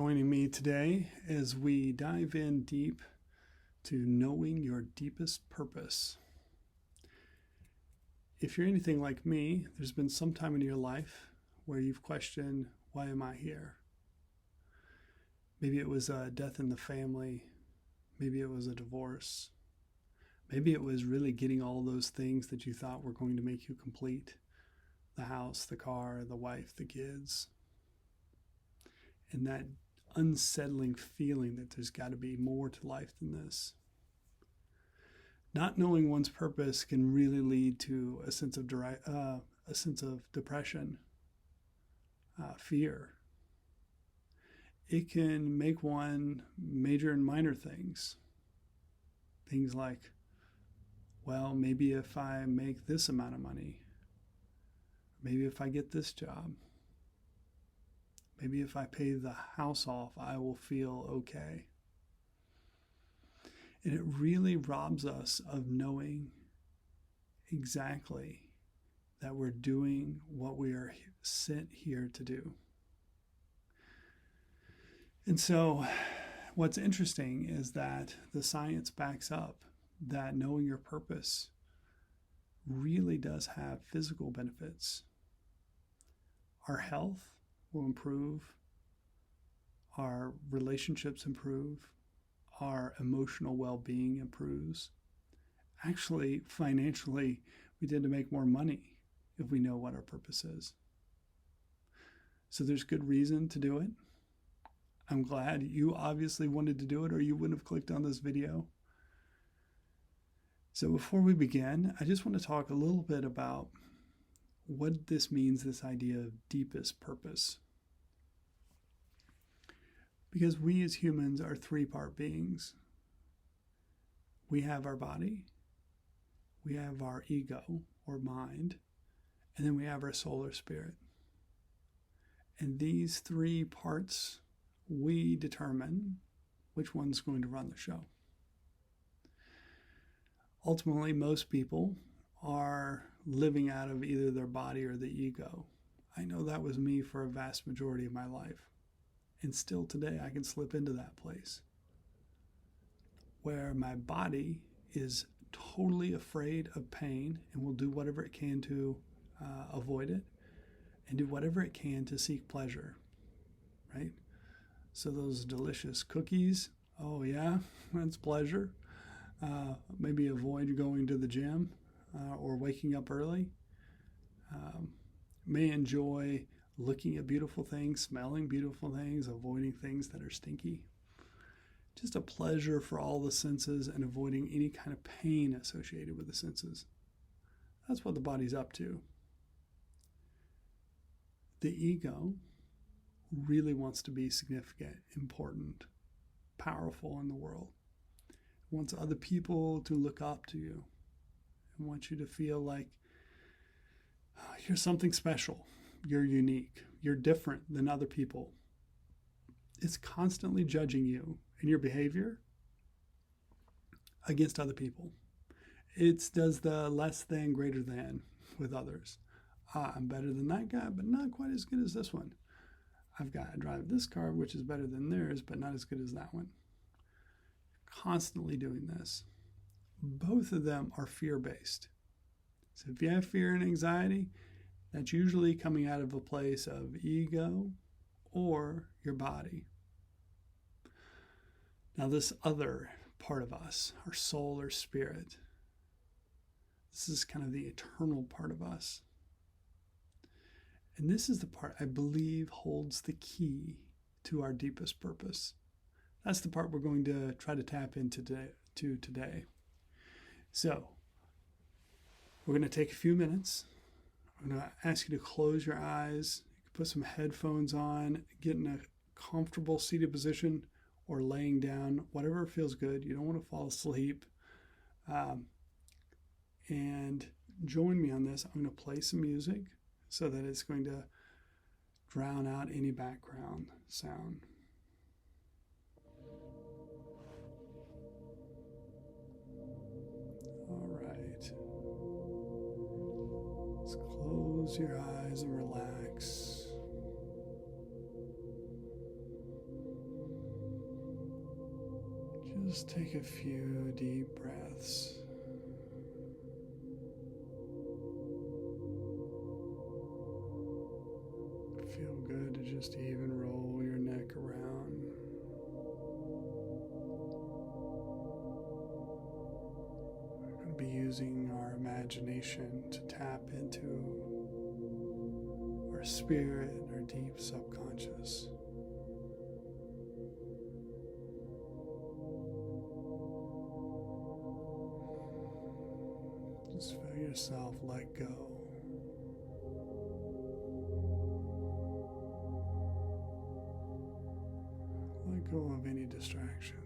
Joining me today as we dive in deep to knowing your deepest purpose. If you're anything like me, there's been some time in your life where you've questioned, why am I here? Maybe it was a death in the family. Maybe it was a divorce. Maybe it was really getting all those things that you thought were going to make you complete. The house, the car, the wife, the kids. And that unsettling feeling that there's got to be more to life than this. Not knowing one's purpose can really lead to a sense of depression, fear. It can make one major and minor things. Things like, well, maybe if I make this amount of money, maybe if I get this job, maybe if I pay the house off, I will feel okay. And it really robs us of knowing exactly that we're doing what we are sent here to do. And so what's interesting is that the science backs up that knowing your purpose really does have physical benefits. Our health will improve, our relationships improve, our emotional well-being improves. Actually, financially, we tend to make more money if we know what our purpose is. So there's good reason to do it. I'm glad you obviously wanted to do it or you wouldn't have clicked on this video. So before we begin, I just want to talk a little bit about what this means, this idea of deepest purpose. Because we as humans are three-part beings. We have our body, we have our ego or mind, and then we have our soul or spirit. And these three parts, we determine which one's going to run the show. Ultimately, most people are living out of either their body or the ego. I know that was me for a vast majority of my life. And still today, I can slip into that place where my body is totally afraid of pain and will do whatever it can to avoid it and do whatever it can to seek pleasure, right? So those delicious cookies, oh yeah, that's pleasure. Maybe avoid going to the gym or waking up early. May enjoy looking at beautiful things, smelling beautiful things, avoiding things that are stinky. Just a pleasure for all the senses and avoiding any kind of pain associated with the senses. That's what the body's up to. The ego really wants to be significant, important, powerful in the world. It wants other people to look up to you and wants you to feel like you're something special. You're unique. You're different than other people. It's constantly judging you and your behavior against other people. It does the less than, greater than with others. I'm better than that guy, but not quite as good as this one. I drive this car, which is better than theirs, but not as good as that one. Constantly doing this. Both of them are fear-based. So if you have fear and anxiety, that's usually coming out of a place of ego or your body. Now this other part of us, our soul or spirit, this is kind of the eternal part of us. And this is the part I believe holds the key to our deepest purpose. That's the part we're going to try to tap into today. So we're going to take a few minutes. I'm going to ask you to close your eyes, put some headphones on, get in a comfortable seated position or laying down, whatever feels good. You don't want to fall asleep. And join me on this. I'm going to play some music so that it's going to drown out any background sound. All right. Let's close your eyes and relax. Just take a few deep breaths. Feel good to just even roll your neck around. We're going to be using our imagination to tap into our spirit, our deep subconscious. Just feel yourself let go. Let go of any distractions.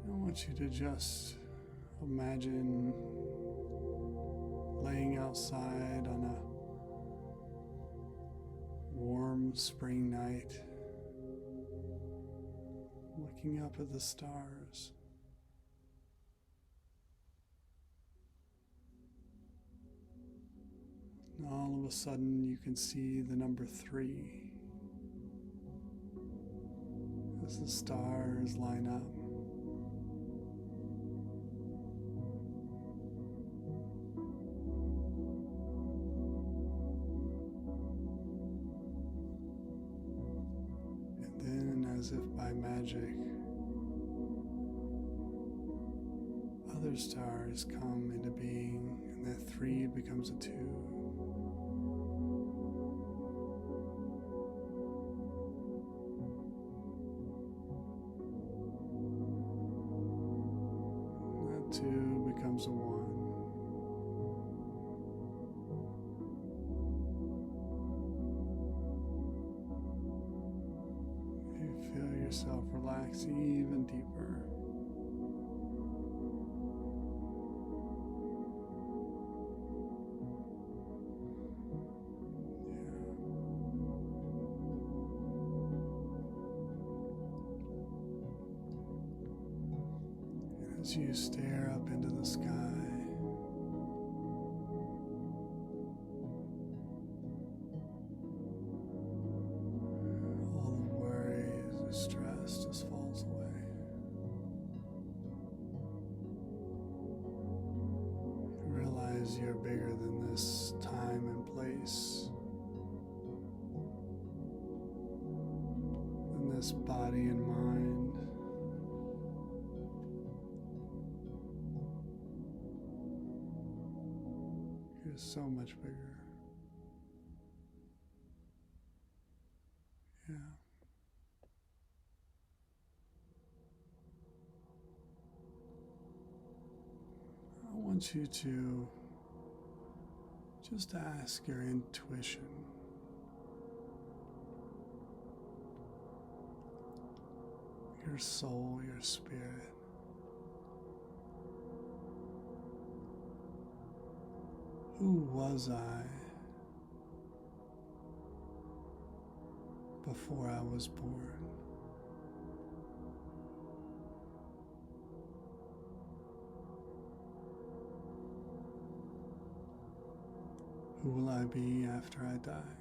I want you to just imagine laying outside on a warm spring night, looking up at the stars. And all of a sudden you can see the number 3 as the stars line up. As if by magic, other stars come into being, and that 3 becomes a 2. That 2 becomes a 1. Yourself relax even deeper. And as you stare up into the sky, stress just falls away. You realize you're bigger than this time and place, than this body and mind. You're so much bigger. Yeah. I want you to just ask your intuition, your soul, your spirit, who was I before I was born? Who will I be after I die?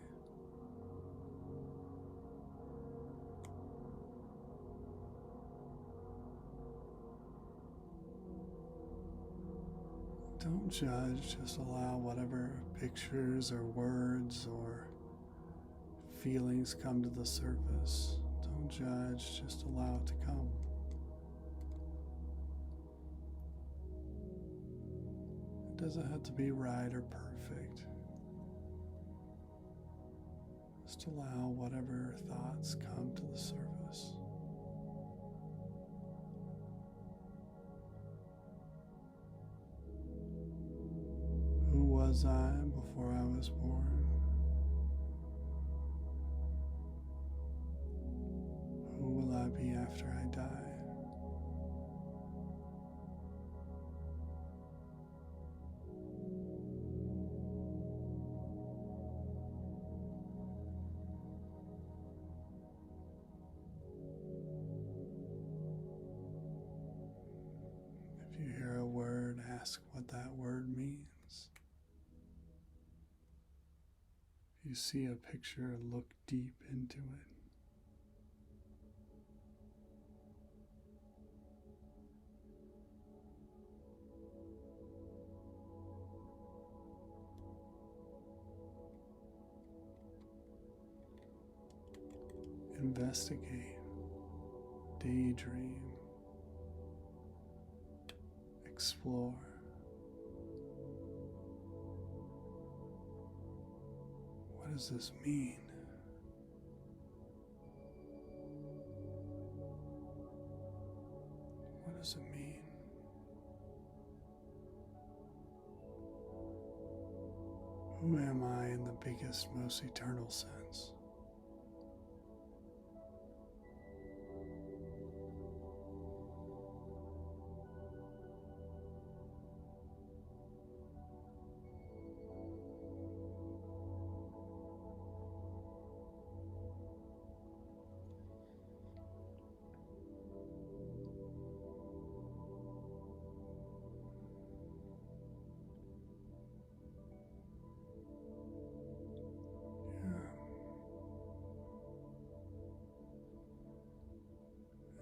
Don't judge, just allow whatever pictures or words or feelings come to the surface. Don't judge, just allow it to come. It doesn't have to be right or perfect. Just allow whatever thoughts come to the surface. Who was I before I was born? Who will I be after I die? If you hear what that word means. If you see a picture, look deep into it. Investigate, daydream, explore. What does this mean? What does it mean? Who am I in the biggest, most eternal sense?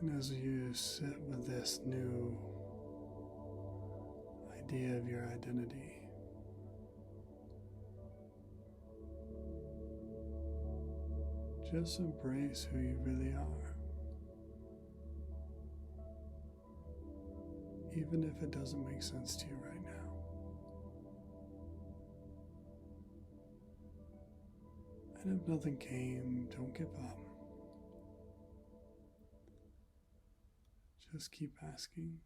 And as you sit with this new idea of your identity, just embrace who you really are. Even if it doesn't make sense to you right now. And if nothing came, don't give up. Just keep asking.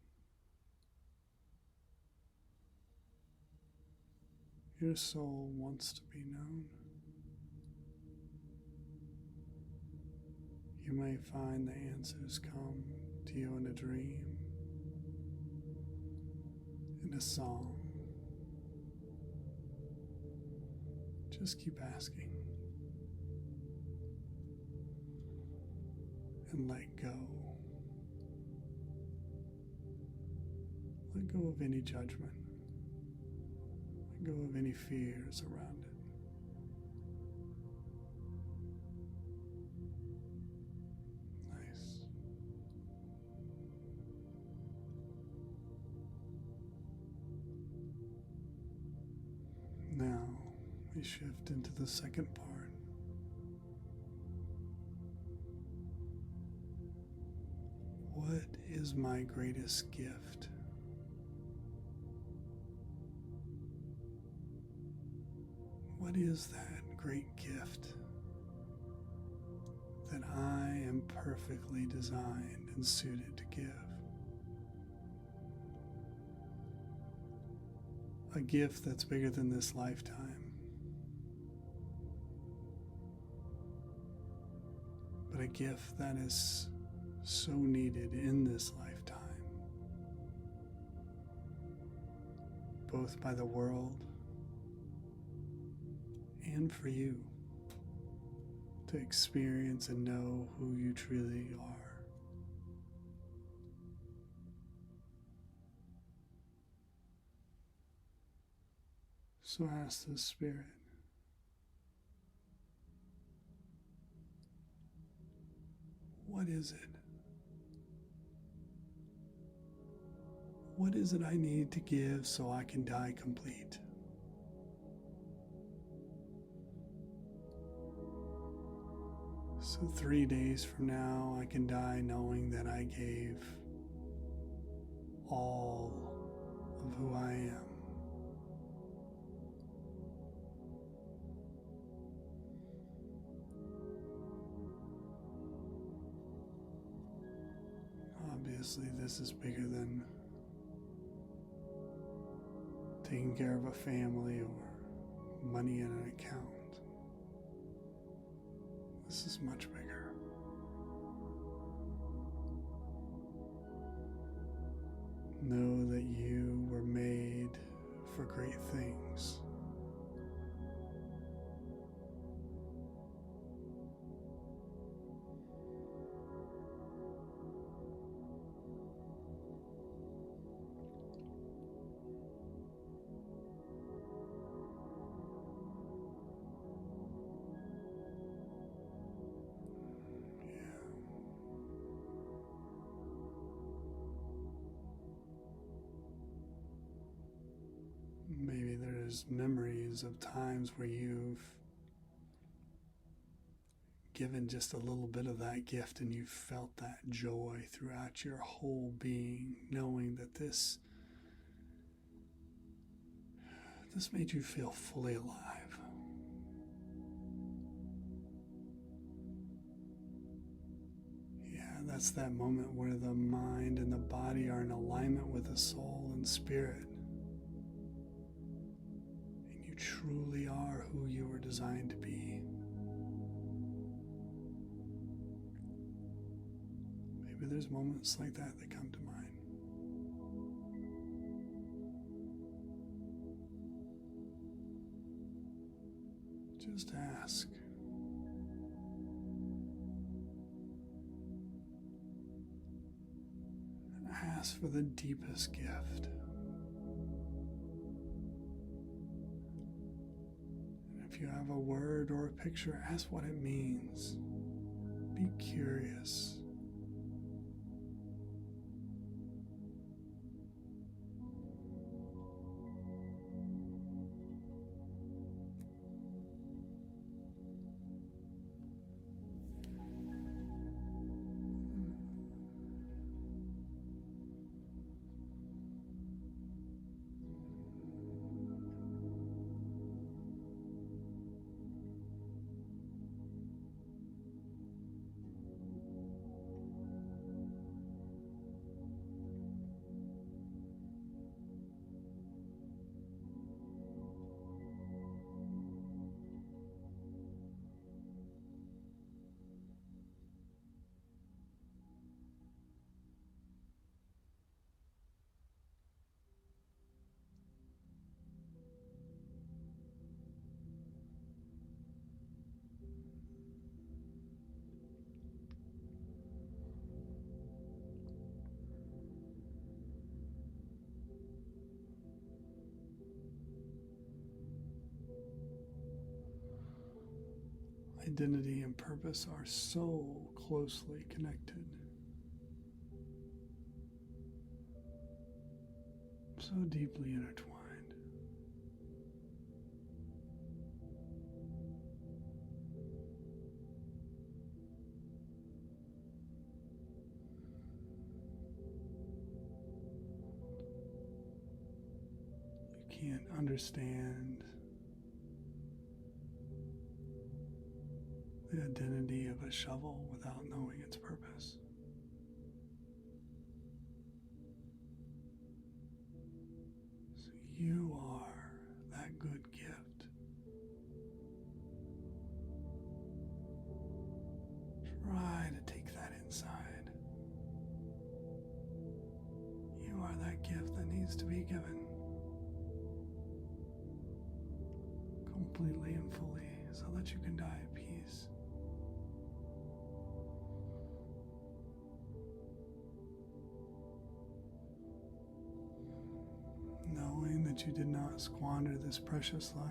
Your soul wants to be known. You may find the answers come to you in a dream, in a song. Just keep asking. And let go. Let go of any judgment. Let go of any fears around it. Nice. Now we shift into the second part. What is my greatest gift? What is that great gift that I am perfectly designed and suited to give? A gift that's bigger than this lifetime, but a gift that is so needed in this lifetime, both by the world and for you to experience and know who you truly are. So ask the Spirit, what is it? What is it I need to give so I can die complete? So 3 days from now, I can die knowing that I gave all of who I am. Obviously, this is bigger than taking care of a family or money in an account. This is much bigger. Know that you were made for great things. there's memories of times where you've given just a little bit of that gift and you felt that joy throughout your whole being, knowing that this made you feel fully alive. Yeah, that's that moment where the mind and the body are in alignment with the soul and spirit. And you truly are who you were designed to be. Maybe there's moments like that that come to mind. Just ask. Ask for the deepest gift. And if you have a word or a picture, ask what it means. Be curious. Identity and purpose are so closely connected, so deeply intertwined. You can't understand the identity of a shovel without knowing its purpose. So you are that good gift. Try to take that inside. You are that gift that needs to be given completely and fully so that you can die at peace. Knowing that you did not squander this precious life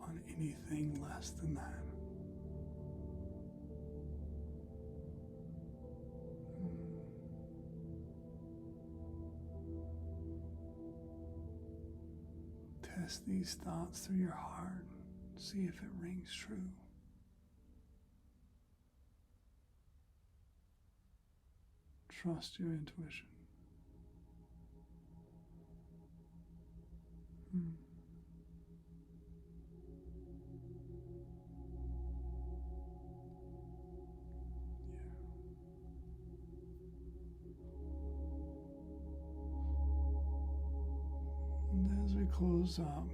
on anything less than that. Test these thoughts through your heart. See if it rings true. Trust your intuition. And as we close up,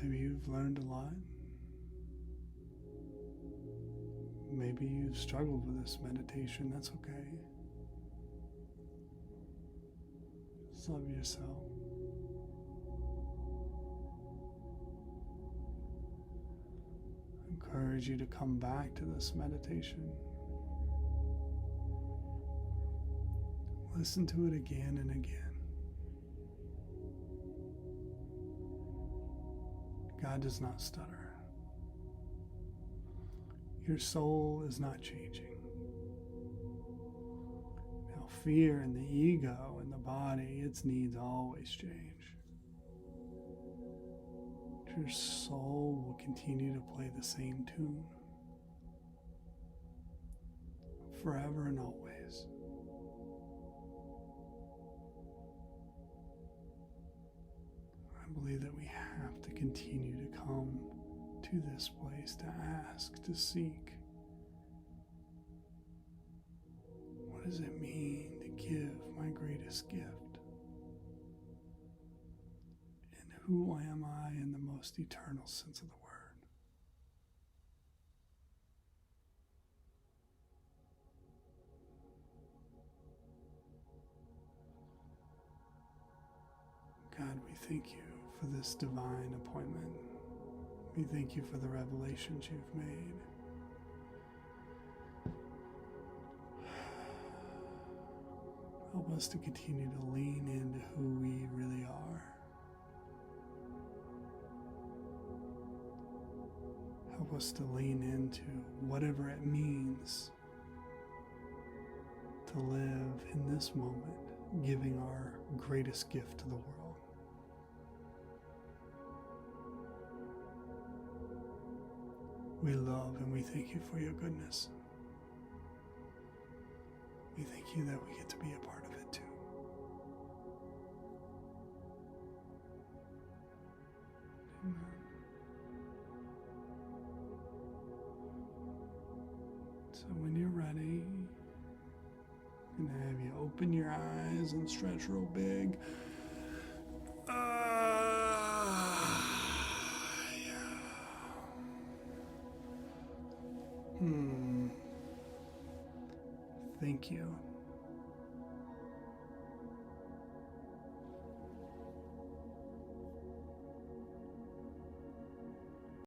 maybe you've learned a lot. Maybe you've struggled with this meditation. That's okay. Just love yourself. I encourage you to come back to this meditation. Listen to it again and again. God does not stutter. Your soul is not changing. Now, fear and the ego and the body, its needs always change. Your soul will continue to play the same tune forever and always. I believe that we have to continue to come to this place to ask, to seek. What does it mean to give my greatest gift? And who am I in the most eternal sense of the word? God, we thank you for this divine appointment. We thank you for the revelations you've made. Help us to continue to lean into who we really are. Help us to lean into whatever it means to live in this moment, giving our greatest gift to the world. We love and we thank you for your goodness. We thank you that we get to be a part of it too. Amen. So when you're ready, I'm going to have you open your eyes and stretch real big. Thank you.